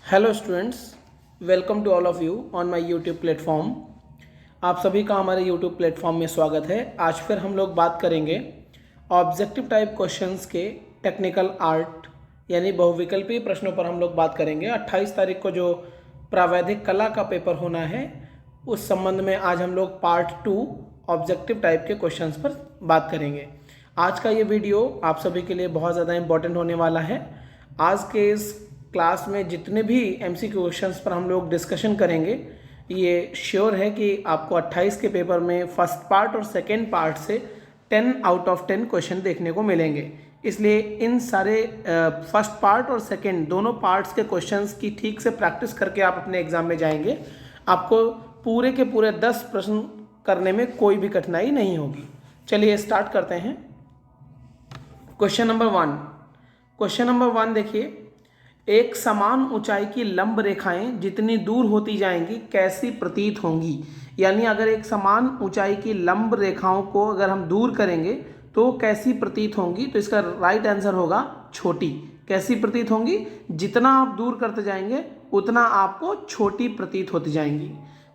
Hello students, welcome to all of you on my YouTube platform. आप सभी का हमारे यूट्यूब प्लेटफॉर्म में स्वागत है। आज फिर हम लोग बात करेंगे ऑब्जेक्टिव टाइप क्वेश्चंस के टेक्निकल आर्ट यानी बहुविकल्पीय प्रश्नों पर हम लोग बात करेंगे। 28 तारीख को जो प्रावैधिक कला का पेपर होना है उस संबंध में आज हम लोग पार्ट 2 ऑब्जेक्टिव टाइप के क्वेश्चंस पर बात करेंगे। आज का ये वीडियो आप सभी के लिए बहुत ज़्यादा इम्पोर्टेंट होने वाला है। आज के इस क्लास में जितने भी एमसीक्यू क्वेश्चंस पर हम लोग डिस्कशन करेंगे, ये श्योर है कि आपको 28 के पेपर में फर्स्ट पार्ट और सेकेंड पार्ट से 10 आउट ऑफ 10 क्वेश्चन देखने को मिलेंगे। इसलिए इन सारे फर्स्ट पार्ट और सेकेंड दोनों पार्ट्स के क्वेश्चंस की ठीक से प्रैक्टिस करके आप अपने एग्जाम में जाएंगे। आपको पूरे के पूरे 10 प्रश्न करने में कोई भी कठिनाई नहीं होगी। चलिए स्टार्ट करते हैं। क्वेश्चन नंबर वन देखिए, एक समान ऊंचाई की लंब रेखाएं जितनी दूर होती जाएंगी कैसी प्रतीत होंगी। यानी अगर एक समान ऊंचाई की लंब रेखाओं को अगर हम दूर करेंगे तो कैसी प्रतीत होंगी, तो इसका राइट आंसर होगा छोटी। कैसी प्रतीत होंगी? जितना आप दूर करते जाएंगे उतना आपको छोटी प्रतीत होती जाएंगी।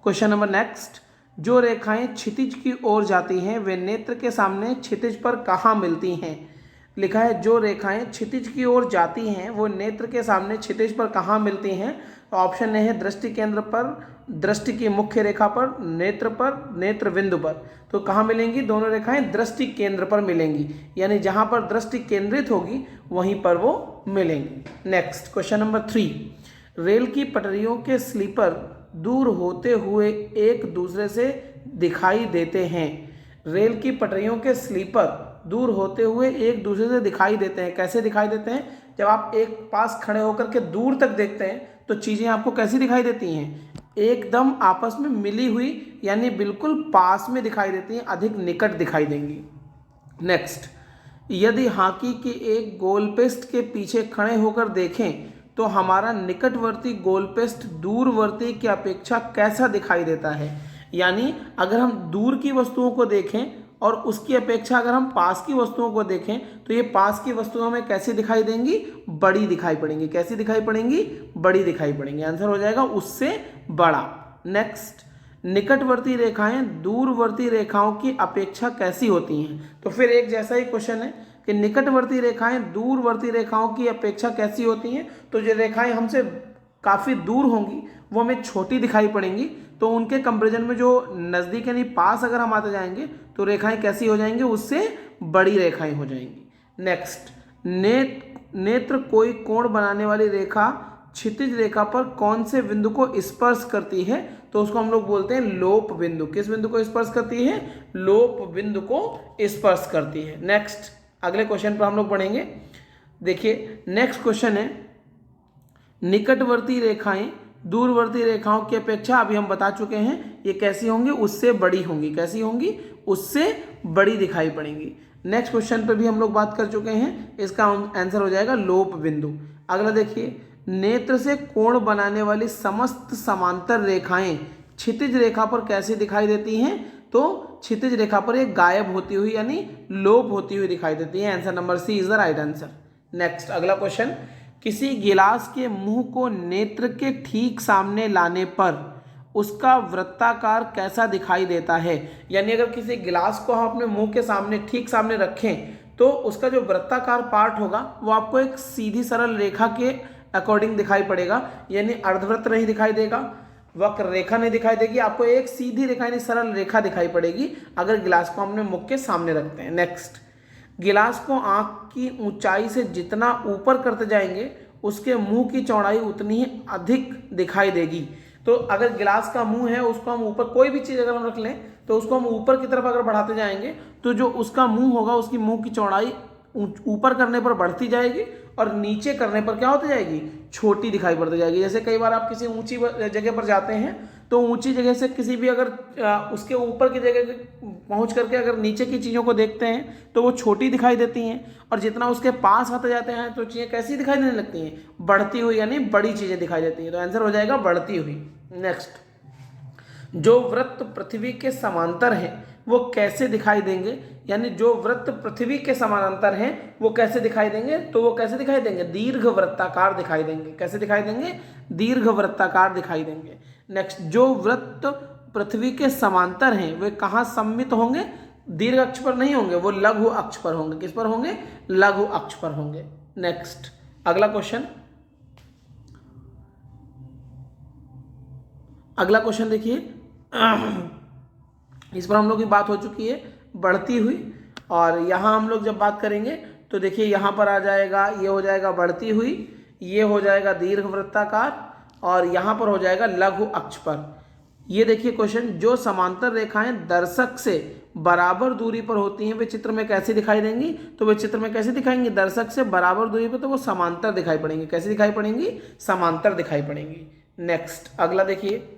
क्वेश्चन नंबर नेक्स्ट, जो रेखाएं क्षितिज की ओर जाती हैं वे नेत्र के सामने क्षितिज पर कहाँ मिलती हैं। लिखा है जो रेखाएं क्षितिज की ओर जाती हैं वो नेत्र के सामने क्षितिज पर कहाँ मिलती हैं। तो ऑप्शन ए है दृष्टि केंद्र पर, दृष्टि की मुख्य रेखा पर, नेत्र बिंदु पर। तो कहाँ मिलेंगी? दोनों रेखाएं दृष्टि केंद्र पर मिलेंगी, यानी जहां पर दृष्टि केंद्रित होगी वहीं पर वो मिलेंगी। नेक्स्ट क्वेश्चन नंबर 3, रेल की पटरियों के स्लीपर दूर होते हुए एक दूसरे से दिखाई देते हैं। रेल की पटरियों के स्लीपर दूर होते हुए एक दूसरे से दिखाई देते हैं। कैसे दिखाई देते हैं? जब आप एक पास खड़े होकर के दूर तक देखते हैं तो चीज़ें आपको कैसी दिखाई देती हैं? एकदम आपस में मिली हुई, यानी बिल्कुल पास में दिखाई देती हैं, अधिक निकट दिखाई देंगी। नेक्स्ट, यदि हॉकी की एक गोलपेस्ट के पीछे खड़े होकर देखें तो हमारा निकटवर्ती गोलपेस्ट दूरवर्ती की अपेक्षा कैसा दिखाई देता है। यानी अगर हम दूर की वस्तुओं को देखें और उसकी अपेक्षा अगर हम पास की वस्तुओं को देखें तो ये पास की वस्तुएं हमें कैसी दिखाई देंगी? बड़ी दिखाई पड़ेंगी। कैसी दिखाई पड़ेंगी? बड़ी दिखाई पड़ेंगी। आंसर हो जाएगा उससे बड़ा। नेक्स्ट, निकटवर्ती रेखाएं दूरवर्ती रेखाओं की अपेक्षा कैसी होती हैं। तो फिर एक जैसा ही क्वेश्चन है कि निकटवर्ती रेखाएं दूरवर्ती रेखाओं की अपेक्षा कैसी होती हैं। तो जो रेखाएं हमसे काफ़ी दूर होंगी वो हमें छोटी दिखाई पड़ेंगी, तो उनके कंपेरिजन में जो नज़दीक यानी पास अगर हम आते जाएंगे तो रेखाएं कैसी हो जाएंगी? उससे बड़ी रेखाएं हो जाएंगी। नेक्स्ट, नेत्र कोई कोण बनाने वाली रेखा क्षितिज रेखा पर कौन से बिंदु को स्पर्श करती है। तो उसको हम लोग बोलते हैं लोप बिंदु। किस बिंदु को स्पर्श करती है? लोप बिंदु को स्पर्श करती है। नेक्स्ट, अगले क्वेश्चन पर हम लोग पढ़ेंगे। देखिए नेक्स्ट क्वेश्चन है, निकटवर्ती रेखाएं दूरवर्ती रेखाओं की अपेक्षा अभी हम बता चुके हैं ये कैसी होंगी? उससे बड़ी होंगी। कैसी होंगी? उससे बड़ी दिखाई पड़ेंगी। नेक्स्ट क्वेश्चन पर भी हम लोग बात कर चुके हैं, इसका आंसर हो जाएगा लोप बिंदु। अगला देखिए, नेत्र से कोण बनाने वाली समस्त समांतर रेखाएं क्षितिज रेखा पर कैसी दिखाई देती हैं। तो क्षितिज रेखा पर एक गायब होती हुई यानी लोप होती हुई दिखाई देती है। Answer number C is the right answer. Next अगला क्वेश्चन, किसी गिलास के मुंह को नेत्र के ठीक सामने लाने पर उसका वृत्ताकार कैसा दिखाई देता है। यानी अगर किसी गिलास को हम अपने मुंह के सामने ठीक सामने रखें तो उसका जो वृत्ताकार पार्ट होगा वो आपको एक सीधी सरल रेखा के अकॉर्डिंग दिखाई पड़ेगा, यानी अर्धवृत्त नहीं दिखाई देगा, वक्र रेखा नहीं दिखाई देगी, आपको एक सीधी रेखा यानी सरल रेखा दिखाई पड़ेगी अगर गिलास को हमने मुख के सामने रखते हैं। नेक्स्ट, गिलास को आंख की ऊंचाई से जितना ऊपर करते जाएंगे उसके मुंह की चौड़ाई उतनी ही अधिक दिखाई देगी। तो अगर गिलास का मुंह है उसको हम ऊपर, कोई भी चीज़ अगर हम रख लें तो उसको हम ऊपर की तरफ अगर बढ़ाते जाएंगे तो जो उसका मुंह होगा उसकी मुंह की चौड़ाई ऊपर करने पर बढ़ती जाएगी और नीचे करने पर क्या होती जाएगी? छोटी दिखाई पड़ती जाएगी। जैसे कई बार आप किसी ऊंची जगह पर जाते हैं तो ऊंची जगह से किसी भी अगर उसके ऊपर की जगह पहुंच करके अगर नीचे की चीज़ों को देखते हैं तो वो छोटी दिखाई देती हैं, और जितना उसके पास आते जाते हैं तो चीज़ें कैसी दिखाई देने लगती हैं? बढ़ती हुई, यानी बड़ी चीज़ें दिखाई देती हैं। तो आंसर हो जाएगा बढ़ती हुई। नेक्स्ट, जो वृत्त पृथ्वी के समांतर हैं वो कैसे दिखाई देंगे, यानी जो वृत्त पृथ्वी के समानांतर हैं वो कैसे दिखाई देंगे, तो वो कैसे दिखाई देंगे, दीर्घ वृत्ताकार दिखाई देंगे। कैसे दिखाई देंगे, दीर्घ वृत्ताकार दिखाई देंगे। नेक्स्ट, जो वृत्त पृथ्वी के समांतर हैं वे कहाँ सममित होंगे, दीर्घ अक्ष पर नहीं होंगे, वो लघु अक्ष पर होंगे। किस पर होंगे, लघु अक्ष पर होंगे। नेक्स्ट, अगला क्वेश्चन, अगला क्वेश्चन देखिए, इस पर हम लोग की बात हो चुकी है बढ़ती हुई, और यहाँ हम लोग जब बात करेंगे तो देखिए यहाँ पर आ जाएगा, ये हो जाएगा बढ़ती हुई, ये हो जाएगा दीर्घ वृत्ताकार, और यहाँ पर हो जाएगा लघु अक्ष पर। ये देखिए क्वेश्चन, जो समांतर रेखाएं दर्शक से बराबर दूरी पर होती हैं वे चित्र में कैसे दिखाई देंगी, तो वे चित्र में कैसे दिखाएंगी, दर्शक से बराबर दूरी पर, तो वो समांतर दिखाई पड़ेंगी। कैसे दिखाई पड़ेंगी, समांतर दिखाई पड़ेंगी। नेक्स्ट, अगला देखिए,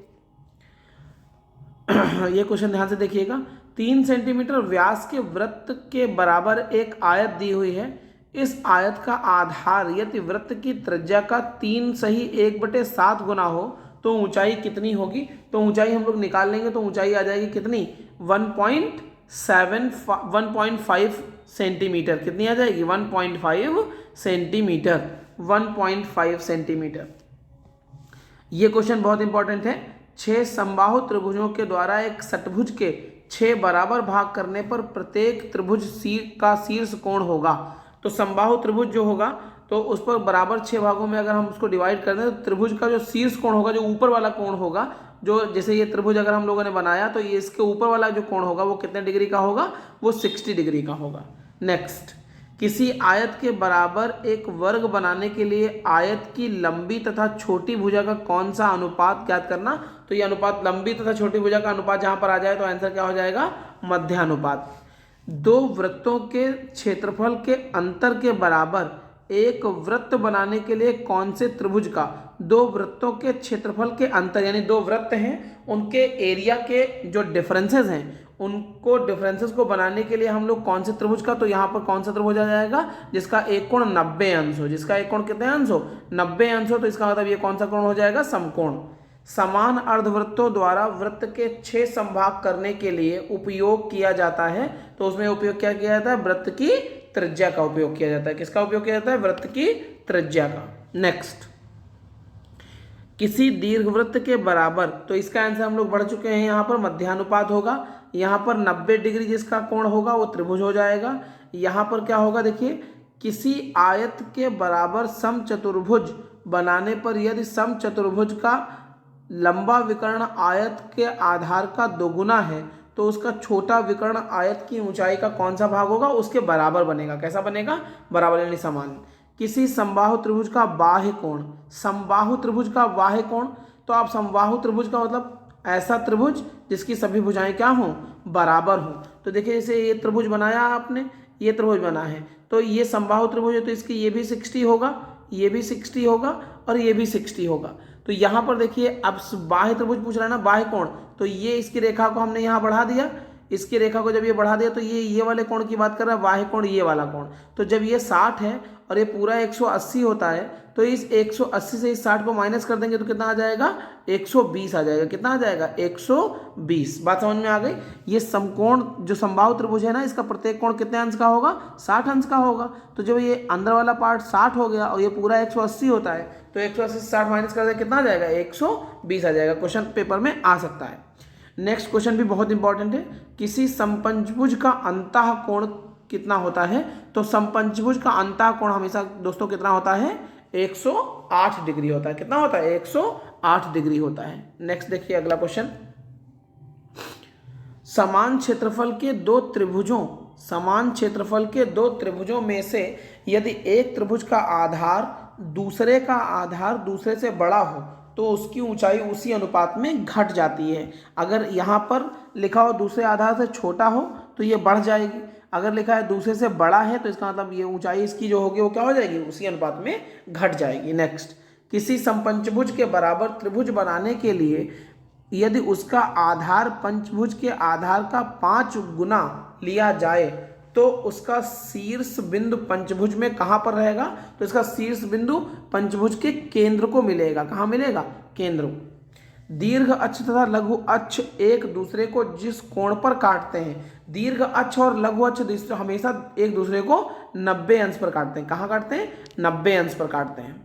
ये क्वेश्चन ध्यान से देखिएगा। 3 सेंटीमीटर व्यास के वृत्त के बराबर एक आयत दी हुई है। इस आयत का आधार यदि वृत्त की त्रिज्या का 3 सही 1/7 गुना हो तो ऊंचाई कितनी होगी। तो ऊंचाई हम लोग निकाल लेंगे तो ऊंचाई आ जाएगी कितनी, 1.5 सेंटीमीटर। कितनी आ जाएगी, 1.5 सेंटीमीटर, 1.5 सेंटीमीटर। ये क्वेश्चन बहुत इंपॉर्टेंट है। 6 समबाहु त्रिभुजों के द्वारा एक षटभुज के 6 बराबर भाग करने पर प्रत्येक त्रिभुज का शीर्ष कोण होगा। तो समबाहु त्रिभुज जो होगा तो उस पर बराबर 6 भागों में अगर हम उसको डिवाइड कर दें तो त्रिभुज का जो शीर्ष कोण होगा, जो ऊपर वाला कोण होगा, जो जैसे ये त्रिभुज अगर हम लोगों ने बनाया तो ये इसके ऊपर वाला जो कोण होगा वो कितने डिग्री का होगा, वो 60 डिग्री का होगा। नेक्स्ट, किसी आयत के बराबर एक वर्ग बनाने के लिए आयत की लंबी तथा छोटी भुजा का कौन सा अनुपात ज्ञात करना। तो ये अनुपात, लंबी तथा छोटी भुजा का अनुपात जहां पर आ जाए तो आंसर क्या हो जाएगा, मध्यानुपात। 2 वृत्तों के क्षेत्रफल के अंतर के बराबर एक वृत्त बनाने के लिए कौन से त्रिभुज का 2 वृत्तों के क्षेत्रफल के अंतर, यानी 2 वृत्त हैं उनके एरिया के जो डिफरेंसेस हैं उनको डिफरेंसेस को बनाने के लिए हम लोग कौन से त्रिभुज का, तो यहाँ पर कौन सा त्रिभुज आ जाएगा जिसका एक कोण 90 अंश हो। जिसका एक कोण कितने अंश हो, 90 अंश हो। तो इसका मतलब ये कौन सा कोण हो जाएगा, समकोण। समान अर्धवृत्तों द्वारा वृत्त के 6 संभाग करने के लिए उपयोग किया जाता है। तो उसमें उपयोग क्या किया जाता है, वृत्त की त्रिज्या का उपयोग किया जाता है। किसका उपयोग किया जाता है, वृत्त की त्रिज्या का। नेक्स्ट, किसी दीर्घवृत्त के बराबर, तो इसका आंसर हम लोग बढ़ चुके हैं, यहाँ पर मध्यानुपात होगा। यहाँ पर 90 डिग्री जिसका कोण होगा वो त्रिभुज हो जाएगा। यहाँ पर क्या होगा, देखिए, किसी आयत के बराबर समचतुर्भुज बनाने पर यदि समचतुर्भुज का लंबा विकर्ण आयत के आधार का दोगुना है तो उसका छोटा विकर्ण आयत की ऊंचाई का कौन सा भाग होगा, उसके बराबर बनेगा। कैसा बनेगा, बराबर यानी समान। किसी समबाहु त्रिभुज का बाह्य कोण, समबाहु त्रिभुज का बाह्य कोण, तो आप समबाहु त्रिभुज का मतलब ऐसा त्रिभुज जिसकी सभी भुजाएं क्या हों, बराबर हों। तो देखिए, जैसे ये त्रिभुज बनाया आपने, ये त्रिभुज बना है तो ये समबाहु त्रिभुज है, तो इसकी ये भी 60 होगा, ये भी 60 होगा और ये भी 60 होगा। तो यहाँ पर देखिए, अब बाह्य त्रिभुज पूछ रहा है ना, बाह्य कोण, तो ये इसकी रेखा को हमने यहाँ बढ़ा दिया। इसकी रेखा को जब ये बढ़ा दिया तो ये वाले कोण की बात कर रहा है, बाह्य कोण ये वाला कोण। तो जब ये 60 है और ये पूरा 180 होता है तो इस 180 से इस 60 को माइनस कर देंगे तो कितना आ जाएगा, 120 आ जाएगा। कितना आ जाएगा, 120। बात समझ में आ गई। ये समकोण जो समबाहु त्रिभुज है ना, इसका प्रत्येक कोण कितने अंश का होगा, 60 अंश का होगा। तो जब ये अंदर वाला पार्ट 60 हो गया और ये पूरा 180 होता है तो 180 से 60 माइनस कर देंगे, कितना आ जाएगा, 120 आ जाएगा। क्वेश्चन पेपर में आ सकता है। नेक्स्ट क्वेश्चन भी बहुत इंपॉर्टेंट है। किसी समपंचभुज का अंतः कोण कितना होता है। तो समपंचभुज का अंतः कोण हमेशा दोस्तों कितना होता है, 108 डिग्री होता है। कितना होता है, 108 डिग्री होता है। नेक्स्ट देखिए अगला क्वेश्चन। समान क्षेत्रफल के दो त्रिभुजों में से यदि एक त्रिभुज का आधार दूसरे से बड़ा हो तो उसकी ऊंचाई उसी अनुपात में घट जाती है। अगर यहाँ पर लिखा हो दूसरे आधार से छोटा हो तो ये बढ़ जाएगी, अगर लिखा है दूसरे से बड़ा है तो इसका मतलब ये ऊंचाई इसकी जो होगी वो क्या हो जाएगी, उसी अनुपात में घट जाएगी। नेक्स्ट, किसी समपंचभुज के बराबर त्रिभुज बनाने के लिए यदि उसका आधार पंचभुज के आधार का 5 गुना लिया जाए तो उसका शीर्ष बिंदु पंचभुज में कहाँ पर रहेगा। तो इसका शीर्ष बिंदु पंचभुज के केंद्र को मिलेगा। कहाँ मिलेगा, केंद्र। दीर्घ अक्ष तथा लघु अक्ष एक दूसरे को जिस कोण पर काटते हैं, दीर्घ अक्ष और लघु अक्ष हमेशा एक दूसरे को 90 अंश पर काटते हैं। कहाँ काटते हैं? 90 अंश पर काटते हैं।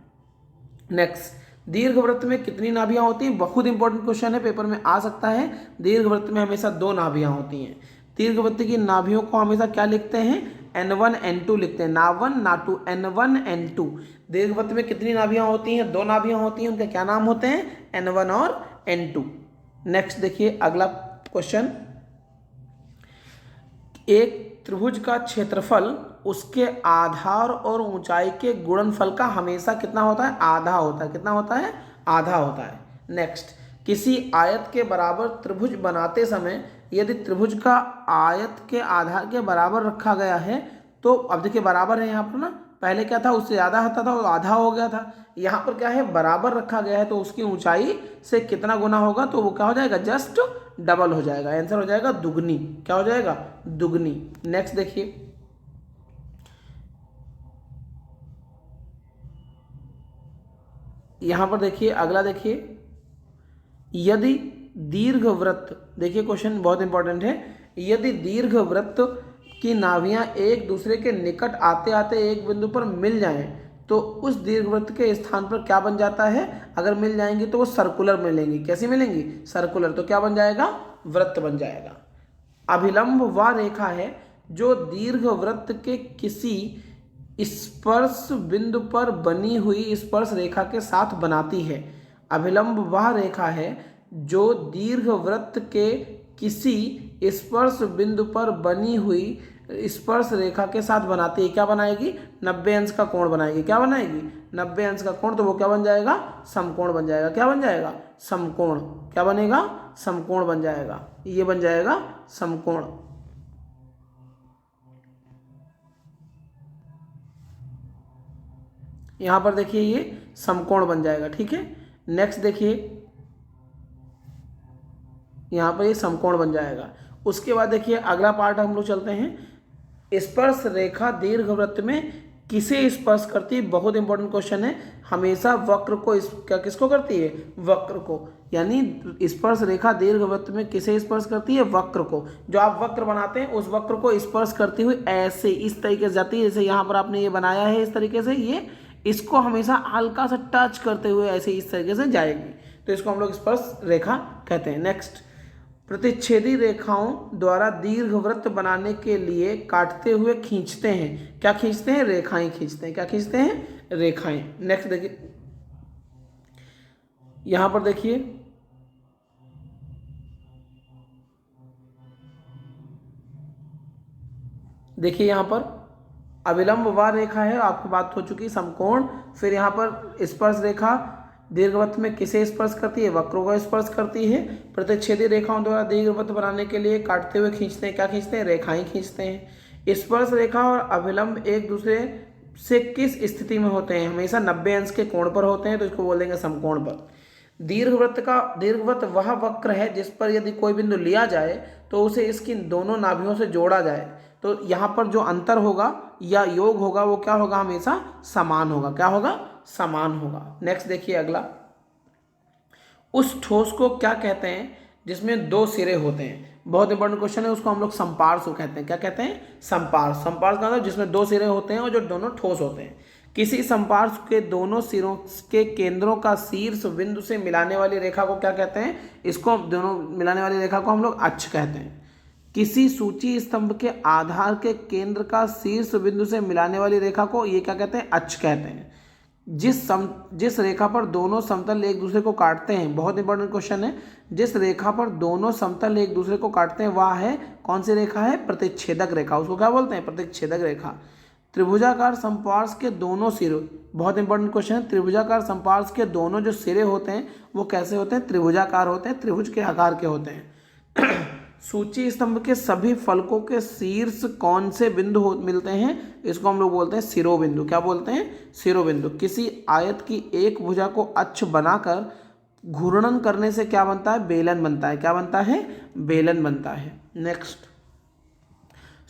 नेक्स्ट, दीर्घवृत्त में कितनी नाभियां होती हैं? बहुत इंपॉर्टेंट क्वेश्चन है, पेपर में आ सकता है। दीर्घवृत्त में हमेशा 2 नाभियां होती हैं। दीर्घवृत्त की नाभियों को हमेशा क्या लिखते हैं? N1 N2 लिखते हैं, ना 1 ना 2, N1 N2। दीर्घवृत्त में कितनी नाभियां होती हैं? 2 नाभियां होती हैं। उनके क्या नाम होते हैं? N1 और N2। नेक्स्ट देखिए अगला क्वेश्चन, एक त्रिभुज का क्षेत्रफल उसके आधार और ऊंचाई के गुणनफल का हमेशा कितना होता है? आधा होता है। कितना होता है? आधा होता है। नेक्स्ट, किसी आयत के बराबर त्रिभुज बनाते समय यदि त्रिभुज का आयत के आधार के बराबर रखा गया है तो अब देखिए बराबर है यहाँ पर ना, पहले क्या था? उससे ज़्यादा होता था, वो आधा हो गया था। यहाँ पर क्या है? बराबर रखा गया है तो उसकी ऊंचाई से कितना गुना होगा? तो वो क्या हो जाएगा? जस्ट डबल हो जाएगा। आंसर हो जाएगा दुगनी। क्या हो जाएगा? दुगनी। नेक्स्ट देखिए, यहां पर देखिए अगला देखिए, यदि दीर्घवृत्त, देखिए क्वेश्चन बहुत इंपॉर्टेंट है, यदि दीर्घवृत्त की नाभियां एक दूसरे के निकट आते आते एक बिंदु पर मिल जाएं तो उस दीर्घवृत्त के स्थान पर क्या बन जाता है? अगर मिल जाएंगी तो वो सर्कुलर मिलेंगी। कैसी मिलेंगी? सर्कुलर। तो क्या बन जाएगा? वृत्त बन जाएगा। अभिलंब वह रेखा है जो दीर्घवृत्त के किसी स्पर्श बिंदु पर बनी हुई स्पर्श रेखा के साथ बनाती है। अभिलंब वह रेखा है जो दीर्घवृत्त के किसी स्पर्श बिंदु पर बनी हुई स्पर्श रेखा के साथ बनाती है। क्या बनाएगी? 90 अंश का कोण बनाएगी। क्या बनाएगी? 90 अंश का कोण। तो वो क्या बन जाएगा? समकोण बन जाएगा। क्या बन जाएगा? समकोण। क्या बनेगा? समकोण बन जाएगा। ये बन जाएगा समकोण। यहां पर देखिए ये समकोण बन जाएगा। ठीक है। नेक्स्ट देखिए, यहां पर ये समकोण बन जाएगा। उसके बाद देखिए अगला पार्ट हम लोग चलते हैं, स्पर्श रेखा दीर्घवृत्त में किसे स्पर्श करती है? बहुत इंपॉर्टेंट क्वेश्चन है। हमेशा वक्र को क्या किसको करती है? वक्र को। यानी स्पर्श रेखा दीर्घवृत्त में किसे स्पर्श करती है? वक्र को। जो आप वक्र बनाते हैं उस वक्र को स्पर्श करती हुई ऐसे इस तरीके से जाती है। जैसे यहाँ पर आपने ये बनाया है इस तरीके से, ये इसको हमेशा हल्का सा टच करते हुए ऐसे इस तरीके से जाएगी, तो इसको हम लोग स्पर्श रेखा कहते हैं। नेक्स्ट, प्रतिच्छेदी रेखाओं द्वारा दीर्घवृत्त बनाने के लिए काटते हुए खींचते हैं। क्या खींचते हैं? रेखाएं खींचते हैं। क्या खींचते हैं? रेखाएं। नेक्स्ट देखिए, यहां पर देखिए यहां पर अविलंब वह रेखा है, आपको बात हो चुकी समकोण। फिर यहाँ पर स्पर्श रेखा दीर्घवृत्त में किसे स्पर्श करती है? वक्रों को स्पर्श करती है। प्रतिच्छेदी रेखाओं द्वारा दीर्घवृत्त बनाने के लिए काटते हुए खींचते हैं। क्या खींचते हैं? रेखाएं खींचते हैं। स्पर्श रेखा और अविलंब एक दूसरे से किस स्थिति में होते हैं? हमेशा 90 अंश के कोण पर होते हैं, तो इसको बोल देंगे समकोण पर। दीर्घवृत्त वह वक्र है जिस पर यदि कोई बिंदु लिया जाए तो उसे इसकी दोनों नाभियों से जोड़ा जाए, तो यहाँ पर जो अंतर होगा या योग होगा वो क्या होगा? हमेशा समान होगा। क्या होगा? समान होगा। नेक्स्ट देखिए अगला, उस ठोस को क्या कहते हैं जिसमें 2 सिरे होते हैं? बहुत इंपॉर्टेंट क्वेश्चन है। उसको हम लोग संपार्श्व कहते हैं। क्या कहते हैं? संपार्श्व। संपार्श्व का मतलब जिसमें 2 सिरे होते हैं और जो दोनों ठोस होते हैं। किसी संपार्श्व के दोनों सिरों के केंद्रों का शीर्ष बिंदु से मिलाने वाली रेखा को क्या कहते हैं? इसको दोनों मिलाने वाली रेखा को हम लोग अक्ष कहते हैं। किसी सूची स्तंभ के आधार के केंद्र का शीर्ष बिंदु से मिलाने वाली रेखा को ये क्या कहते हैं? अक्ष कहते हैं। जिस रेखा पर दोनों समतल एक दूसरे को काटते हैं, बहुत इंपॉर्टेंट क्वेश्चन है, जिस रेखा पर दोनों समतल एक दूसरे को काटते हैं वह है कौन सी रेखा है? प्रतिच्छेदक रेखा। उसको क्या बोलते हैं? प्रतिच्छेदक रेखा। त्रिभुजाकार समपार्श्व के दोनों सिरे, बहुत इंपॉर्टेंट क्वेश्चन है, त्रिभुजाकार समपार्श्व के दोनों जो सिरे होते हैं वो कैसे होते हैं? त्रिभुजाकार होते हैं, त्रिभुज के आकार के होते हैं। सूची स्तंभ के सभी फलकों के शीर्ष कौन से बिंदु मिलते हैं? इसको हम लोग बोलते हैं शिरोबिंदु। क्या बोलते हैं? शिरोबिंदु। किसी आयत की एक भुजा को अक्ष बनाकर घूर्णन करने से क्या बनता है? बेलन बनता है। क्या बनता है? बेलन बनता है। नेक्स्ट,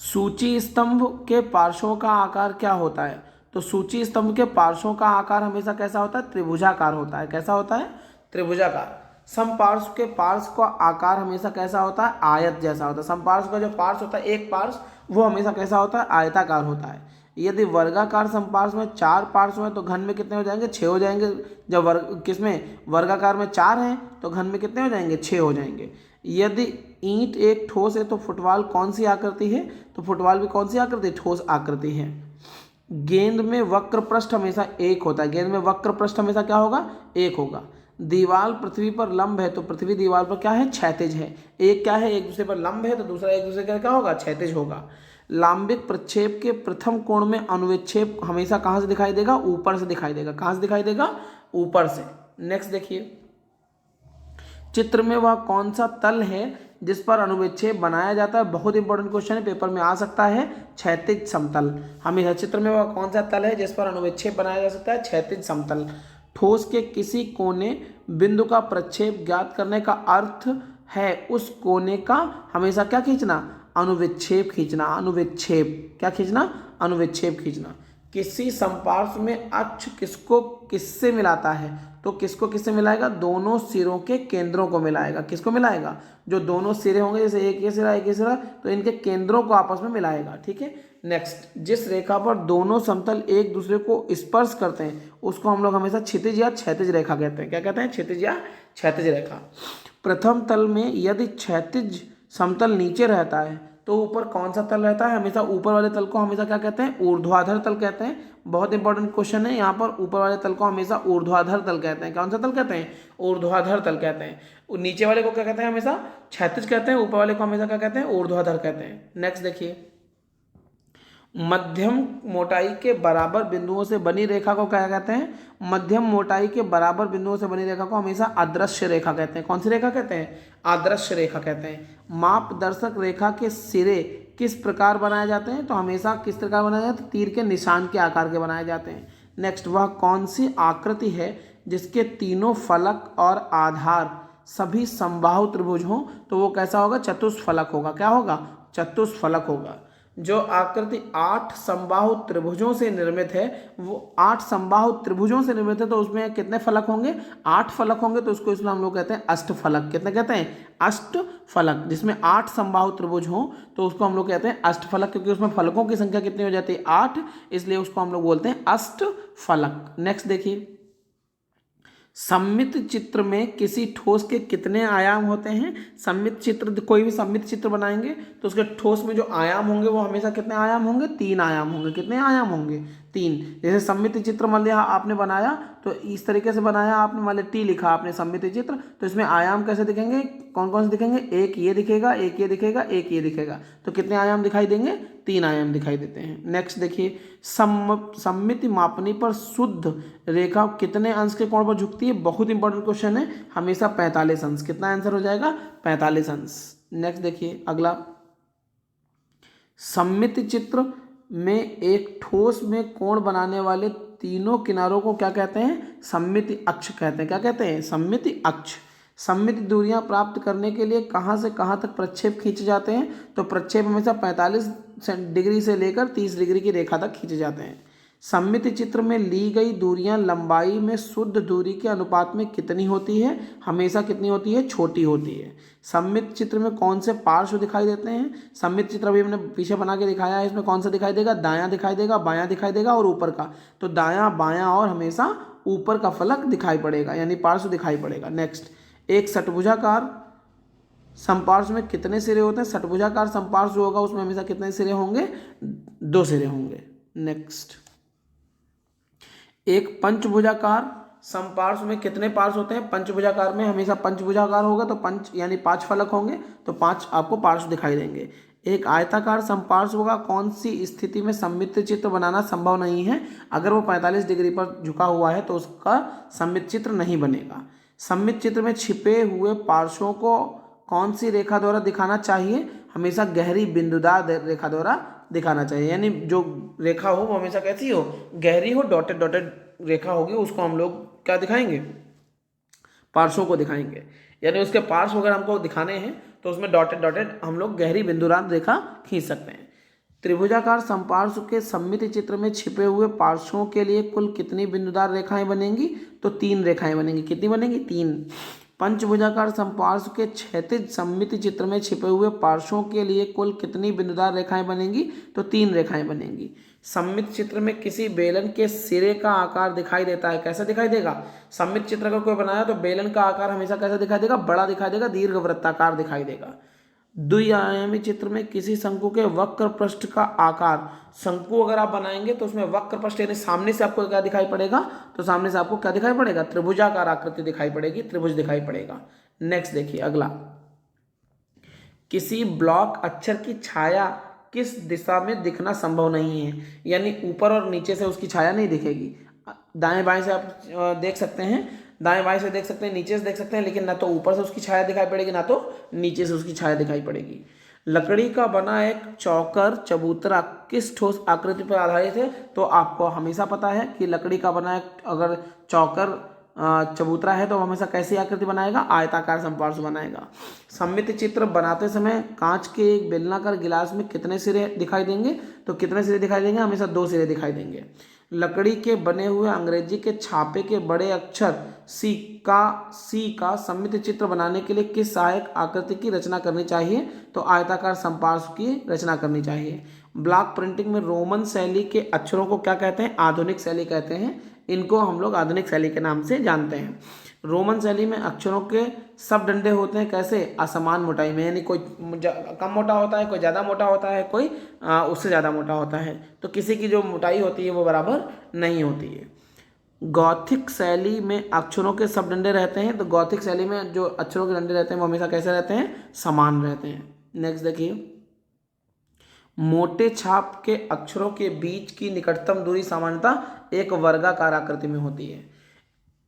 सूची स्तंभ के पार्श्वों का आकार क्या होता है? तो सूची स्तंभ के पार्श्वों का आकार हमेशा कैसा होता है? त्रिभुजाकार होता है। कैसा होता है? त्रिभुजाकार। समपार्श्व के पार्श्व का आकार हमेशा कैसा होता है, आयत जैसा होता है। समपार्श्व का जो पार्श्व होता है, एक पार्श्व, वो हमेशा कैसा होता है, आयताकार होता है। यदि वर्गाकार समपार्श्व में 4 पार्श्व हैं तो घन में कितने हो जाएंगे, 6 हो जाएंगे। जब वर्ग किसमें, वर्गाकार में 4 हैं तो घन में कितने हो जाएंगे, 6 हो जाएंगे। यदि ईंट एक ठोस है तो फुटबॉल कौन सी आकृति है, तो फुटबॉल भी कौन सी आकृति, ठोस आकृति है। गेंद में वक्र पृष्ठ हमेशा एक होता है, गेंद में वक्र पृष्ठ हमेशा क्या होगा, एक होगा। दीवार पृथ्वी पर लंब है तो पृथ्वी दीवार पर क्या है, क्षैतिज है। एक क्या है, एक दूसरे पर लंब है तो दूसरा एक दूसरे का क्या होगा, क्षैतिज होगा। लांबिक प्रक्षेप के प्रथम कोण में अनुविक्षेप हमेशा कहाँ से दिखाई देगा, ऊपर से दिखाई देगा। कहाँ से दिखाई देगा, ऊपर से। नेक्स्ट देखिए, चित्र में वह कौन सा तल है जिस पर अनुविक्षेप बनाया जाता है। बहुत इंपॉर्टेंट क्वेश्चन है, पेपर में आ सकता है। क्षैतिज समतल। हमेशा चित्र में वह कौन सा तल है जिस पर अनुविक्षेप बनाया जा सकता है, क्षैतिज समतल। ठोस के किसी कोने बिंदु का प्रक्षेप ज्ञात करने का अर्थ है उस कोने का हमेशा क्या खींचना, अनुविक्षेप खींचना। अनुविक्षेप क्या खींचना, अनुविक्षेप खींचना। किसी समपार्श्व में अक्ष किसको किससे मिलाता है, तो किसको किससे मिलाएगा, दोनों सिरों के केंद्रों को मिलाएगा। किसको मिलाएगा, जो दोनों सिरे होंगे, जैसे एक ये सिरा एक ये सिरा, तो इनके केंद्रों को आपस में मिलाएगा। ठीक है। नेक्स्ट, जिस रेखा पर दोनों समतल एक दूसरे को स्पर्श करते हैं उसको हम लोग हमेशा क्षितिज या क्षैतिज रेखा कहते हैं। क्या कहते हैं, क्षितिज या क्षैतिज रेखा। प्रथम तल में यदि क्षैतिज समतल नीचे रहता है तो ऊपर कौन सा तल रहता है, हमेशा ऊपर वाले तल को हमेशा क्या कहते हैं, ऊर्ध्वाधर तल कहते हैं। बहुत इंपॉर्टेंट क्वेश्चन है यहाँ पर, ऊपर वाले तल को हमेशा ऊर्ध्वाधर तल कहते हैं। कौन सा तल कहते हैं, ऊर्ध्वाधर तल कहते हैं। नीचे वाले को क्या कहते हैं, हमेशा क्षैतिज कहते हैं। ऊपर वाले को हमेशा क्या कहते हैं, ऊर्ध्वाधर कहते हैं। नेक्स्ट देखिए, मध्यम मोटाई के बराबर बिंदुओं से बनी रेखा को क्या कहते हैं, मध्यम मोटाई के बराबर बिंदुओं से बनी रेखा को हमेशा अदृश्य रेखा कहते हैं। कौन सी रेखा कहते हैं, अदृश्य रेखा कहते हैं। मापदर्शक रेखा के सिरे किस प्रकार बनाए जाते हैं, तो हमेशा किस प्रकार बनाए जाते हैं, तीर के निशान के आकार के बनाए जाते हैं। नेक्स्ट, वह कौन सी आकृति है जिसके तीनों फलक और आधार सभी समबाहु त्रिभुज हों, तो वो कैसा होगा, चतुष्फलक होगा। क्या होगा, चतुष्फलक होगा। जो आकृति 8 समबाहु त्रिभुजों से निर्मित है, वो 8 समबाहु त्रिभुजों से निर्मित है, तो उसमें कितने फलक होंगे, 8 फलक होंगे, तो उसको इसलिए हम लोग कहते हैं अष्टफलक। कितने कहते हैं, अष्टफलक। जिसमें 8 समबाहु त्रिभुज हों तो उसको हम लोग कहते हैं अष्टफलक, क्योंकि उसमें फलकों की संख्या कितनी हो जाती है, 8, इसलिए उसको हम लोग बोलते हैं अष्टफलक। नेक्स्ट देखिए, सममित चित्र में किसी ठोस के कितने आयाम होते हैं। सममित चित्र, कोई भी सममित चित्र बनाएंगे तो उसके ठोस में जो आयाम होंगे वो हमेशा कितने आयाम होंगे, 3 आयाम होंगे। कितने आयाम होंगे, 3। जैसे सममित चित्र मान लिया आपने बनाया तो इस तरीके से बनाया आपने, मान लिया टी लिखा आपने सममित चित्र, तो इसमें आयाम कैसे दिखेंगे, कौन कौन से दिखेंगे, एक ये दिखेगा, एक ये दिखेगा, एक ये दिखेगा, तो कितने आयाम दिखाई देंगे, 3 आयाम दिखाई देते हैं। नेक्स्ट देखिए, सममिति मापनी पर शुद्ध रेखा कितने अंश के कोण पर झुकती है। बहुत इंपॉर्टेंट क्वेश्चन है, हमेशा 45 अंश। कितना आंसर हो जाएगा, 45 अंश। नेक्स्ट देखिए अगला, सममित चित्र में एक ठोस में कोण बनाने वाले तीनों किनारों को क्या कहते हैं, सममिति अक्ष कहते हैं। क्या कहते हैं, सममिति अक्ष। सममित दूरियां प्राप्त करने के लिए कहां से कहां तक प्रक्षेप खींचे जाते हैं, तो प्रक्षेप हमेशा 45 डिग्री से लेकर 30 डिग्री की रेखा तक खींचे जाते हैं। सममित चित्र में ली गई दूरियां लंबाई में शुद्ध दूरी के अनुपात में कितनी होती है, हमेशा कितनी होती है, छोटी होती है। सममित चित्र में कौन से पार्श्व दिखाई देते हैं, सममित चित्र अभी हमने पीछे बना के दिखाया है, इसमें कौन सा दिखाई देगा, दायां दिखाई देगा, बायां दिखाई देगा और ऊपर का, तो दायां बायां और हमेशा ऊपर का फलक दिखाई पड़ेगा, यानी पार्श्व दिखाई पड़ेगा। नेक्स्ट, एक षटभुजाकार समपार्श्व में कितने सिरे होते हैं, षटभुजाकार समपार्श्व होगा उसमें हमेशा कितने सिरे होंगे, 2 सिरे होंगे। नेक्स्ट, एक पंचभुजाकार समपार्श्व में कितने पार्श्व होते हैं, पंचभुजाकार में हमेशा पंचभुजाकार होगा तो पंच यानी 5 फलक होंगे, तो 5 आपको पार्श्व दिखाई देंगे। एक आयताकार समपार्श्व होगा, कौन सी स्थिति में सममित चित्र बनाना संभव नहीं है, अगर वो 45 डिग्री पर झुका हुआ है तो उसका सममित चित्र नहीं बनेगा। सममित चित्र में छिपे हुए पार्श्वों को कौन सी रेखा द्वारा दिखाना चाहिए, हमेशा गहरी बिंदुदार रेखा द्वारा दिखाना चाहिए, यानी जो रेखा हो वो हमेशा कैसी हो, गहरी हो, डॉटेड डॉटेड रेखा होगी, उसको हम लोग क्या दिखाएंगे, पार्श्वों को दिखाएंगे। यानी उसके पार्श्व अगर हमको दिखाने हैं तो उसमें डॉटेड डॉटेड हम लोग गहरी बिंदुदार रेखा खींच सकते हैं। त्रिभुजाकार समपार्श्व के सममित चित्र में छिपे हुए पार्श्वों के लिए कुल कितनी बिंदुदार रेखाएं बनेंगी, तो 3 रेखाएं बनेंगी। कितनी बनेंगी, 3। पंचभुजाकार समपार्श्व के क्षैतिज सममिति चित्र में छिपे हुए पार्श्वों के लिए कुल कितनी बिंदुदार रेखाएं बनेंगी? तो 3 रेखाएं बनेंगी। सममित चित्र में किसी बेलन के सिरे का आकार दिखाई देता है, कैसा दिखाई देगा? सममित चित्र अगर कोई बनाया तो बेलन का आकार हमेशा कैसा दिखाई देगा? बड़ा दिखाई देगा, दीर्घ वृत्ताकार दिखाई देगा। द्विआयामी चित्र में किसी शंकु के वक्र पृष्ठ का आकार, शंकु अगर आप बनाएंगे तो उसमें वक्र पृष्ठ यानी सामने से आपको क्या दिखाई पड़ेगा? तो सामने से आपको क्या दिखाई पड़ेगा? त्रिभुजाकार आकृति दिखाई पड़ेगी, त्रिभुज दिखाई पड़ेगा। नेक्स्ट देखिए अगला, किसी ब्लॉक अक्षर की छाया किस दिशा में दिखना संभव नहीं है, यानी ऊपर और नीचे से उसकी छाया नहीं दिखेगी। दाएं बाएं से आप देख सकते हैं, दाएं बाएं से देख सकते हैं, नीचे से देख सकते हैं, लेकिन ना तो ऊपर से उसकी छाया दिखाई पड़ेगी ना तो नीचे से उसकी छाया दिखाई पड़ेगी। लकड़ी का बना एक चौकर चबूतरा किस ठोस आकृति पर आधारित है? तो आपको हमेशा पता है कि लकड़ी का बना एक अगर चौकर चबूतरा है तो हमेशा कैसी आकृति बनाएगा? आयताकार समपार्श्व बनाएगा। सममित चित्र बनाते समय कांच के एक बेलनाकार गिलास में कितने सिरे दिखाई देंगे? तो कितने सिरे दिखाई देंगे? हमेशा 2 सिरे दिखाई देंगे। लकड़ी के बने हुए अंग्रेजी के छापे के बड़े अक्षर सी का सममित चित्र बनाने के लिए किस सहायक आकृति की रचना करनी चाहिए? तो आयताकार समपार्श्व की रचना करनी चाहिए। ब्लॉक प्रिंटिंग में रोमन शैली के अक्षरों को क्या कहते हैं? आधुनिक शैली कहते हैं। इनको हम लोग आधुनिक शैली के नाम से जानते हैं। रोमन शैली में अक्षरों के सब डंडे होते हैं कैसे? असमान मोटाई में, यानी कोई कम मोटा होता है, कोई ज़्यादा मोटा होता है, कोई उससे ज़्यादा मोटा होता है। तो किसी की जो मोटाई होती है वो बराबर नहीं होती है। गॉथिक शैली में अक्षरों के सब डंडे रहते हैं, तो गॉथिक शैली में जो अक्षरों के डंडे रहते हैं वो हमेशा कैसे रहते हैं? समान रहते हैं। नेक्स्ट देखिए, मोटे छाप के अक्षरों के बीच की निकटतम दूरी सामान्यतः एक वर्गाकार आकृति में होती है।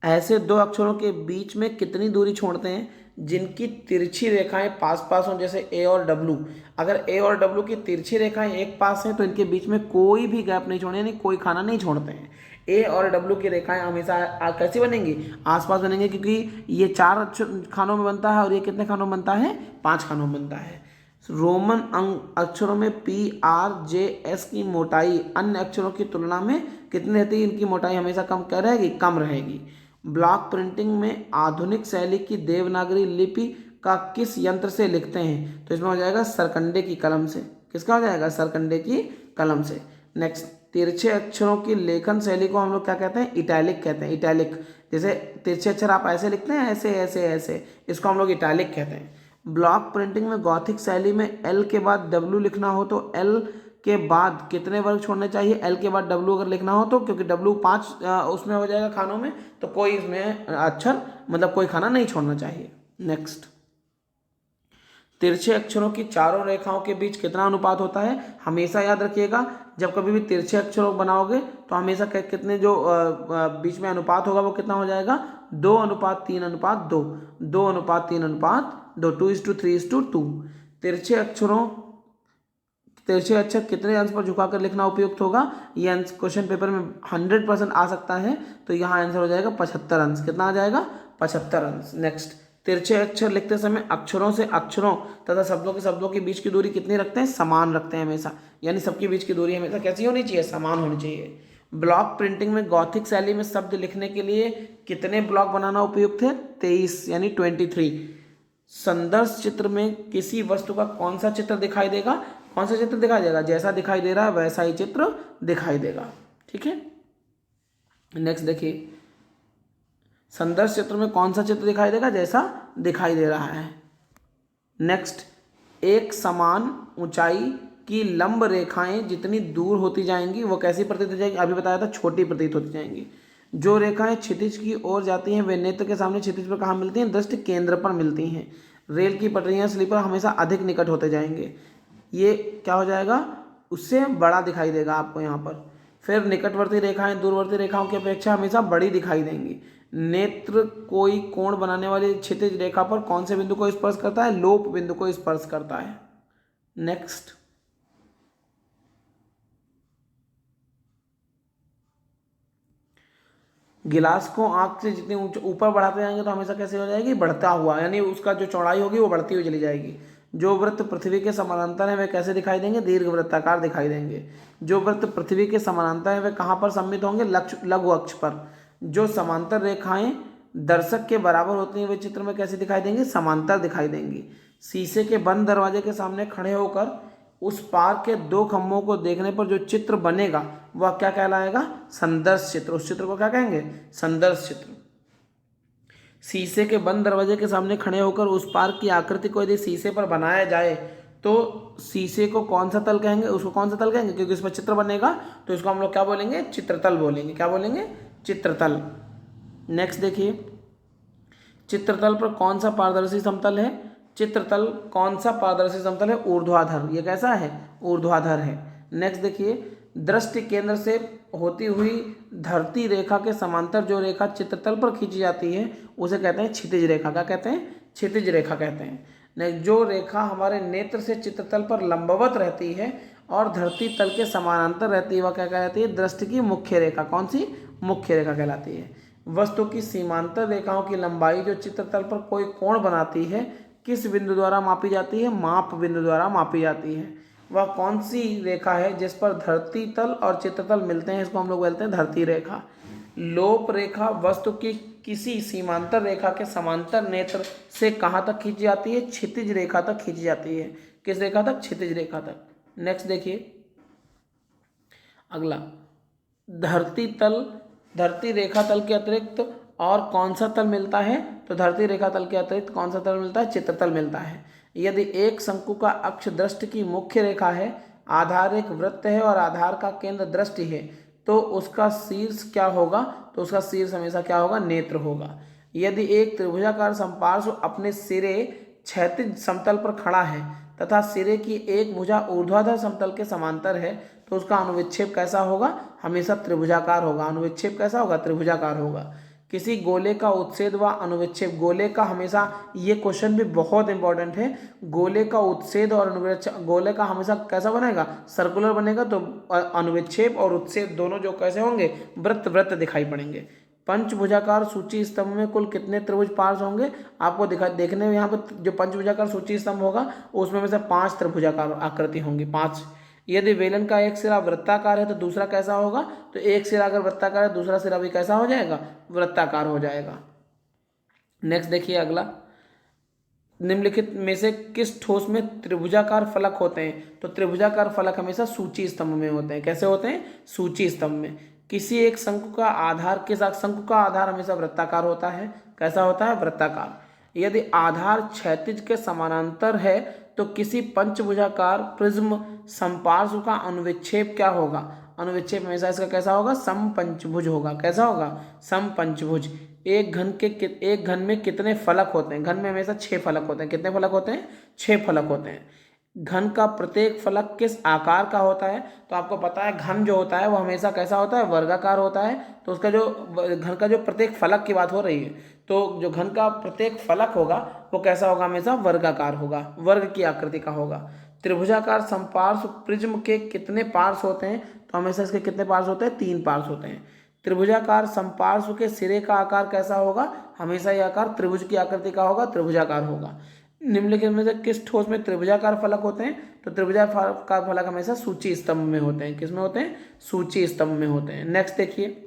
ऐसे 2 अक्षरों के बीच में कितनी दूरी छोड़ते हैं जिनकी तिरछी रेखाएं पास पास हों, जैसे ए और डब्लू। अगर ए और डब्लू की तिरछी रेखाएं एक पास हैं तो इनके बीच में कोई भी गैप नहीं छोड़े, यानी कोई खाना नहीं छोड़ते हैं। ए और डब्लू की रेखाएं हमेशा कैसी बनेंगी? आसपास बनेंगे, क्योंकि ये 4 खानों में बनता है और ये कितने खानों में बनता है? 5 खानों में बनता है। रोमन अक्षरों में पी आर जे एस की मोटाई अन्य अक्षरों की तुलना में कितनी रहती है? इनकी मोटाई हमेशा कम क्या रहेगी? कम रहेगी। ब्लॉक प्रिंटिंग में आधुनिक शैली की देवनागरी लिपि का किस यंत्र से लिखते हैं? तो इसमें हो जाएगा सरकंडे की कलम से। किसका हो जाएगा? सरकंडे की कलम से। नेक्स्ट, तिरछे अक्षरों की लेखन शैली को हम लोग क्या कहते हैं? इटैलिक कहते हैं। इटैलिक, जैसे तिरछे अक्षर आप ऐसे लिखते हैं, ऐसे ऐसे ऐसे, इसको हम लोग इटैलिक कहते हैं। ब्लॉक प्रिंटिंग में गॉथिक शैली में एल के बाद डब्ल्यू लिखना हो तो एल के बाद कितने वर्ग छोड़ने चाहिए? एल के बाद डब्ल्यू अगर लिखना हो तो, क्योंकि डब्ल्यू 5 उसमें हो जाएगा खानों में, तो कोई इसमें अक्षर मतलब कोई खाना नहीं छोड़ना चाहिए। नेक्स्ट, तिरछे अक्षरों की चारों रेखाओं के बीच कितना अनुपात होता है? हमेशा याद रखिएगा, जब कभी भी तिरछे अक्षरों बनाओगे तो हमेशा कितने जो बीच में अनुपात होगा वो कितना हो जाएगा? 2:3:2, 2:3:2, 2:3:2। तिरछे अक्षर कितने अंश पर झुकाकर लिखना उपयुक्त होगा? ये अंश क्वेश्चन पेपर में 100% आ सकता है, तो यहाँ आंसर हो जाएगा 75 अंश। कितना आ जाएगा? 75 अंश। नेक्स्ट, तिरछे अक्षर लिखते समय अक्षरों से अक्षरों तथा शब्दों के बीच की दूरी कितनी रखते हैं? समान रखते हैं हमेशा, यानी सबके बीच की दूरी हमेशा कैसी होनी चाहिए? समान होनी चाहिए। ब्लॉक प्रिंटिंग में गॉथिक शैली में शब्द लिखने के लिए कितने ब्लॉक बनाना उपयुक्त है? 23 यानी 23। संदर्भ चित्र में किसी वस्तु का कौन सा चित्र दिखाई देगा? कौन सा चित्र दिखाई देगा? जैसा दिखाई दे रहा है वैसा ही चित्र दिखाई देगा। ठीक है, नेक्स्ट देखिए, संदर्भ चित्र में कौन सा चित्र दिखाई देगा? जैसा दिखाई दे रहा है। नेक्स्ट, एक समान ऊंचाई की लंब रेखाएं जितनी दूर होती जाएंगी वो कैसी प्रतीत हो जाएंगी? अभी बताया था, छोटी प्रतीत होती जाएंगी। जो रेखाएं क्षितिज की ओर जाती हैं वे नेत्र के सामने क्षितिज पर कहाँ मिलती हैं? दृष्टि केंद्र पर मिलती हैं। रेल की पटरियां स्लीपर हमेशा अधिक निकट होते जाएंगे, ये क्या हो जाएगा? उससे बड़ा दिखाई देगा आपको यहाँ पर। फिर निकटवर्ती रेखाएं दूरवर्ती रेखाओं की अपेक्षा हमेशा बड़ी दिखाई देंगी। नेत्र कोई कोण बनाने वाली क्षितिज रेखा पर कौन से बिंदु को स्पर्श करता है? लोप बिंदु को स्पर्श करता है। नेक्स्ट, गिलास को आंख से जितने ऊपर बढ़ाते जाएंगे तो हमेशा कैसे हो जाएगी? बढ़ता हुआ, यानी उसका जो चौड़ाई होगी वो बढ़ती हुई चली जाएगी। जो वृत्त पृथ्वी के समानांतर है वे कैसे दिखाई देंगे? दीर्घ वृत्ताकार दिखाई देंगे। जो वृत्त पृथ्वी के समानांतर है वे कहाँ पर सम्मिलित होंगे? लघु अक्ष पर। जो समांतर रेखाएं दर्शक के बराबर होती हैं वे चित्र में कैसे दिखाई देंगी, समांतर दिखाई देंगी। शीशे के बंद दरवाजे के सामने खड़े होकर उस पार के दो खंभों को देखने पर जो चित्र बनेगा वह क्या कहलाएगा, संदर्श चित्र। उस चित्र को क्या कहेंगे, संदर्श चित्र। शीशे के बंद दरवाजे के सामने खड़े होकर उस पार की आकृति को यदि शीशे पर बनाया जाए तो शीशे को कौन सा तल कहेंगे, उसको कौन सा तल कहेंगे, क्योंकि इस पर चित्र बनेगा तो इसको हम लोग क्या बोलेंगे, चित्रतल बोलेंगे। क्या बोलेंगे, चित्रतल। नेक्स्ट देखिए, चित्रतल पर कौन सा पारदर्शी समतल है, चित्रतल कौन सा पारदर्शी समतल है, ऊर्ध्वाधर। ये कैसा है, ऊर्ध्वाधर है। नेक्स्ट देखिए, दृष्टि केंद्र से होती हुई धरती रेखा के समांतर जो रेखा चित्रतल पर खींची जाती है उसे कहते हैं क्षितिज रेखा। क्या कहते हैं, क्षितिज रेखा कहते हैं। नेक्स्ट, जो रेखा हमारे नेत्र से चित्रतल पर लंबवत रहती है और धरती तल के समानांतर रहती है वह क्या कहलाती है, दृष्टि की मुख्य रेखा। कौन सी, मुख्य रेखा कहलाती है। वस्तु की सीमांतर रेखाओं की लंबाई जो चित्रतल पर कोई कोण बनाती है किस बिंदु द्वारा मापी जाती है, माप बिंदु द्वारा मापी जाती है। वह कौन सी रेखा है जिस पर धरती तल और चित्रतल मिलते हैं, इसको हम लोग बोलते हैं धरती रेखा। लोप रेखा वस्तु की किसी सीमांतर रेखा के समांतर नेत्र से कहाँ तक खींची जाती है, क्षितिज रेखा तक खींची जाती है। किस रेखा तक, क्षितिज रेखा तक। नेक्स्ट देखिए अगला, धरती रेखा तल के अतिरिक्त और कौन सा तल मिलता है, तो धरती रेखा तल के अतिरिक्त कौन सा तल मिलता है, चित्रतल मिलता है। यदि एक शंकु का अक्ष दृष्टि की मुख्य रेखा है, आधार एक वृत्त है और आधार का केंद्र दृष्टि है तो उसका शीर्ष क्या होगा, तो उसका शीर्ष हमेशा क्या होगा, नेत्र होगा। यदि एक त्रिभुजाकार समपार्श्व अपने सिरे क्षैतिज समतल पर खड़ा है तथा सिरे की एक भुजा ऊर्ध्वाधर समतल के समांतर है तो उसका अनुविच्छेद कैसा होगा, हमेशा त्रिभुजाकार होगा। अनुविच्छेद कैसा होगा, त्रिभुजाकार होगा। किसी गोले का उत्च्छेद व अनुविच्छेद, गोले का हमेशा, ये क्वेश्चन भी बहुत इंपॉर्टेंट है, गोले का उत्च्छेद और अनुविच्छेद, गोले का हमेशा कैसा बनेगा, सर्कुलर बनेगा। तो अनुविच्छेद और उत्च्छेद दोनों जो कैसे होंगे, वृत्त वृत्त दिखाई पड़ेंगे। पंचभुजाकार सूची स्तंभ में कुल कितने त्रिभुज पार्श्व होंगे, आपको देखने में यहाँ पर जो पंचभुजाकार सूची स्तंभ होगा उसमें में से 5 त्रिभुजाकार आकृति होंगी, 5। यदि बेलन का एक सिरा वृत्ताकार है तो दूसरा कैसा होगा, तो एक सिरा अगर वृत्ताकार है दूसरा सिरा भी कैसा हो जाएगा, वृत्ताकार हो जाएगा। नेक्स्ट देखिए अगला, निम्नलिखित में से किस ठोस में त्रिभुजाकार फलक होते हैं, तो त्रिभुजाकार फलक हमेशा सूची स्तंभ में होते हैं। कैसे होते हैं, सूची स्तंभ में। किसी एक शंकु का आधार के साथ, शंकु का आधार हमेशा वृत्ताकार होता है। कैसा होता है, वृत्ताकार। यदि आधार क्षैतिज के समानांतर है तो किसी पंचभुजाकार प्रिज्म समपार्श्व का अनुविच्छेद क्या होगा, अनुविच्छेद हमेशा इसका कैसा होगा, समपंचभुज होगा। कैसा होगा, समपंचभुज। एक घन में कितने फलक होते हैं, घन में हमेशा 6 फलक होते हैं। कितने फलक होते हैं, 6 फलक होते हैं। घन का प्रत्येक फलक किस आकार का होता है, तो आपको पता है घन जो होता है वो हमेशा कैसा होता है, वर्गाकार होता है। तो उसका जो घन का जो प्रत्येक फलक की बात हो रही है, तो जो घन का प्रत्येक फलक होगा वो कैसा होगा, हमेशा वर्गाकार होगा, वर्ग की आकृति का होगा। त्रिभुजाकार समपार्श्व प्रिज्म के कितने पार्श्व होते हैं, तो हमेशा इसके कितने पार्श्व होते हैं, 3 पार्श्व होते हैं। त्रिभुजाकार समपार्श्व के सिरे का आकार कैसा होगा, हमेशा यह आकार त्रिभुज की आकृति का होगा, त्रिभुजाकार होगा। निम्नलिखित में से किस ठोस में त्रिभुजाकार फलक होते हैं, तो त्रिभुजाकार फलक हमेशा सूची स्तंभ में होते हैं। किसमें होते हैं, सूची स्तंभ में होते हैं। नेक्स्ट देखिए,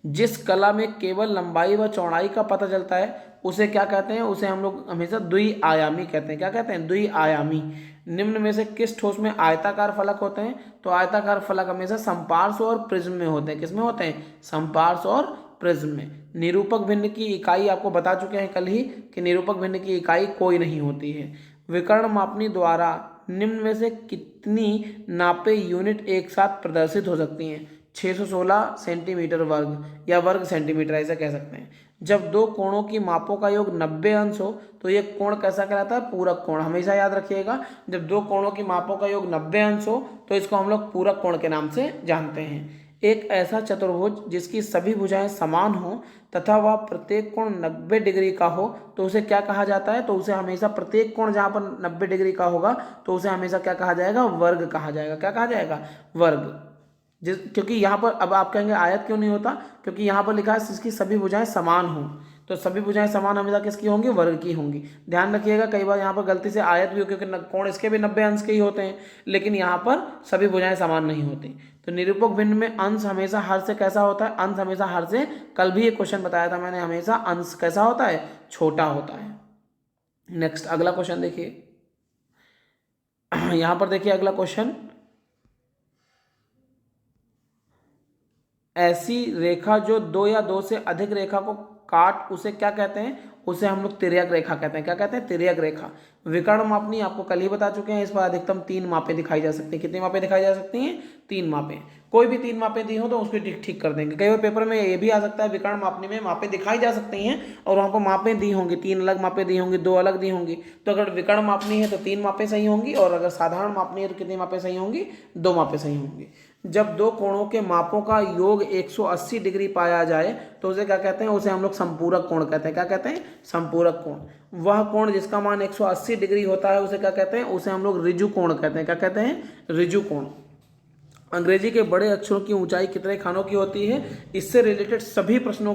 जिस कला में केवल लंबाई व चौड़ाई का पता चलता है उसे क्या कहते हैं, उसे हम लोग हमेशा द्विआयामी कहते हैं। क्या कहते हैं, द्विआयामी। निम्न में से किस ठोस में आयताकार फलक होते हैं, तो आयताकार फलक हमेशा समपार्श्व और प्रिज्म में होते हैं। किसमें होते हैं, समपार्श्व और प्रिज्म में। निरूपक भिन्न की इकाई आपको बता चुके हैं कल ही कि निरूपक भिन्न की इकाई कोई नहीं होती है। विकर्ण मापनी द्वारा निम्न में से कितनी नापे यूनिट एक साथ प्रदर्शित हो सकती हैं, 616 सेंटीमीटर वर्ग या वर्ग सेंटीमीटर ऐसा कह सकते हैं। जब दो कोणों की मापों का योग 90 अंश हो तो ये कोण कैसा कहलाता है, पूरक कोण। हमेशा याद रखिएगा, जब दो कोणों की मापों का योग 90 अंश हो तो इसको हम लोग पूरक कोण के नाम से जानते हैं। एक ऐसा चतुर्भुज जिसकी सभी भुजाएं समान हो तथा वह प्रत्येक कोण 90 डिग्री का हो तो उसे क्या कहा जाता है, तो उसे हमेशा प्रत्येक कोण जहाँ पर 90 डिग्री का होगा तो उसे हमेशा क्या कहा जाएगा, वर्ग कहा जाएगा। क्या कहा जाएगा, वर्ग। क्योंकि यहाँ पर, अब आप कहेंगे आयत क्यों नहीं होता, क्योंकि यहाँ पर लिखा है इसकी सभी भुजाएं समान हो, तो सभी भुजाएं समान हमेशा किसकी होंगी, वर्ग की होंगी। ध्यान रखिएगा, कई बार यहाँ पर गलती से आयत भी हो, क्योंकि कोण इसके भी 90 अंश के ही होते हैं, लेकिन यहाँ पर सभी भुजाएं समान नहीं होती। तो निरूपक भिन्न में अंश हमेशा हर से कैसा होता है, अंश हमेशा हर से, कल भी एक क्वेश्चन बताया था मैंने, हमेशा अंश कैसा होता है, छोटा होता है। नेक्स्ट अगला क्वेश्चन देखिए, यहां पर देखिए अगला क्वेश्चन, ऐसी रेखा जो दो या दो से अधिक रेखा को काट उसे क्या कहते हैं, उसे हम लोग तिर्यक रेखा कहते हैं। क्या कहते हैं, तिर्यक रेखा। विकर्ण मापनी आपको कल ही बता चुके हैं, इस पर अधिकतम 3 मापें दिखाई जा सकती हैं। कितनी मापें दिखाई जा सकती हैं, 3 मापें। कोई भी 3 मापें दी हो तो उसको ठीक कर देंगे। कई बार पेपर में ये भी आ सकता है, विकर्ण मापनी में मापें दिखाई जा सकती हैं और वहाँ पर मापें दी होंगी, 3 अलग मापें दी होंगी, 2 अलग दी होंगी। तो अगर विकर्ण मापनी है तो 3 मापें सही होंगी, और अगर साधारण मापनी है तो कितनी मापें सही होंगी, 2 मापें सही होंगी। जब दो कोणों के मापों का योग 180 डिग्री पाया जाए तो उसे क्या कहते हैं, उसे हम लोग संपूरक कोण कहते हैं। क्या कहते हैं, संपूरक कोण। वह कोण जिसका मान 180 डिग्री होता है उसे क्या कहते हैं, उसे हम लोग ऋजु कोण कहते हैं। क्या कहते हैं, ऋजु कोण। अंग्रेजी के बड़े अक्षरों की ऊंचाई कितने खानों की होती है, इससे रिलेटेड सभी प्रश्नों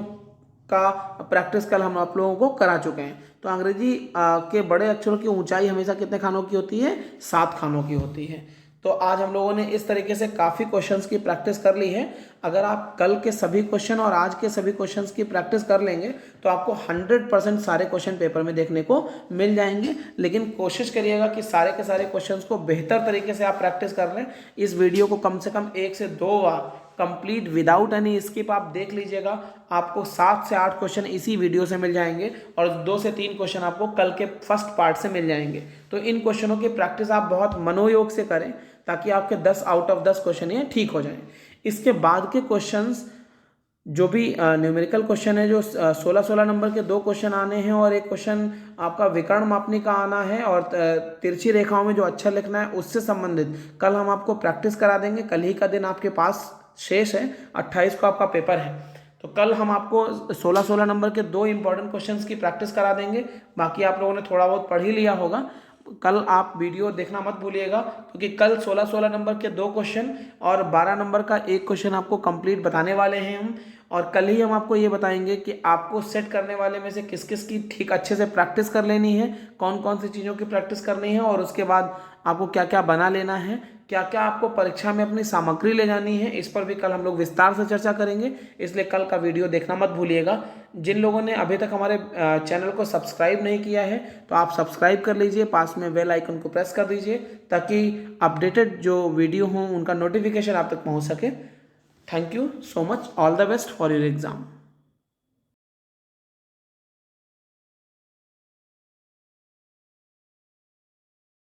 का प्रैक्टिस कल हम आप लोगों को करा चुके हैं। तो अंग्रेजी के बड़े अक्षरों की ऊंचाई हमेशा कितने खानों की होती है, 7 खानों की होती है। तो आज हम लोगों ने इस तरीके से काफ़ी क्वेश्चंस की प्रैक्टिस कर ली है। अगर आप कल के सभी क्वेश्चन और आज के सभी क्वेश्चंस की प्रैक्टिस कर लेंगे तो आपको 100% सारे क्वेश्चन पेपर में देखने को मिल जाएंगे। लेकिन कोशिश करिएगा कि सारे के सारे क्वेश्चंस को बेहतर तरीके से आप प्रैक्टिस कर लें। इस वीडियो को कम से कम 1 से 2 बार कंप्लीट विदाउट एनी स्किप आप देख लीजिएगा। आपको 7 से 8 क्वेश्चन इसी वीडियो से मिल जाएंगे और 2 से 3 क्वेश्चन आपको कल के फर्स्ट पार्ट से मिल जाएंगे। तो इन क्वेश्चनों की प्रैक्टिस आप बहुत मनोयोग से करें ताकि आपके 10 आउट ऑफ 10 क्वेश्चन ये ठीक हो जाएं। इसके बाद के क्वेश्चंस जो भी न्यूमेरिकल क्वेश्चन है, जो 16-16 नंबर के 2 क्वेश्चन आने हैं और एक क्वेश्चन आपका विकर्ण मापनी का आना है और तिरछी रेखाओं में जो अक्षर लिखना है उससे संबंधित कल हम आपको प्रैक्टिस करा देंगे। कल ही का दिन आपके पास शेष है, 28 को आपका पेपर है। तो कल हम आपको 16-16 नंबर के 2 इंपॉर्टेंट क्वेश्चंस की प्रैक्टिस करा देंगे। बाकी आप लोगों ने थोड़ा बहुत पढ़ ही लिया होगा। कल आप वीडियो देखना मत भूलिएगा क्योंकि कल 16-16 नंबर के 2 क्वेश्चन और 12 नंबर का एक क्वेश्चन आपको कंप्लीट बताने वाले हैं हम। और कल ही हम आपको ये बताएंगे कि आपको सेट करने वाले में से किस किस की ठीक अच्छे से प्रैक्टिस कर लेनी है, कौन कौन सी चीज़ों की प्रैक्टिस करनी है और उसके बाद आपको क्या क्या बना लेना है, क्या क्या आपको परीक्षा में अपनी सामग्री ले जानी है। इस पर भी कल हम लोग विस्तार से चर्चा करेंगे, इसलिए कल का वीडियो देखना मत भूलिएगा। जिन लोगों ने अभी तक हमारे चैनल को सब्सक्राइब नहीं किया है तो आप सब्सक्राइब कर लीजिए, पास में बेल आइकन को प्रेस कर दीजिए ताकि अपडेटेड जो वीडियो हों उनका नोटिफिकेशन आप तक पहुंच सके। Thank you so much, all the best for your exam.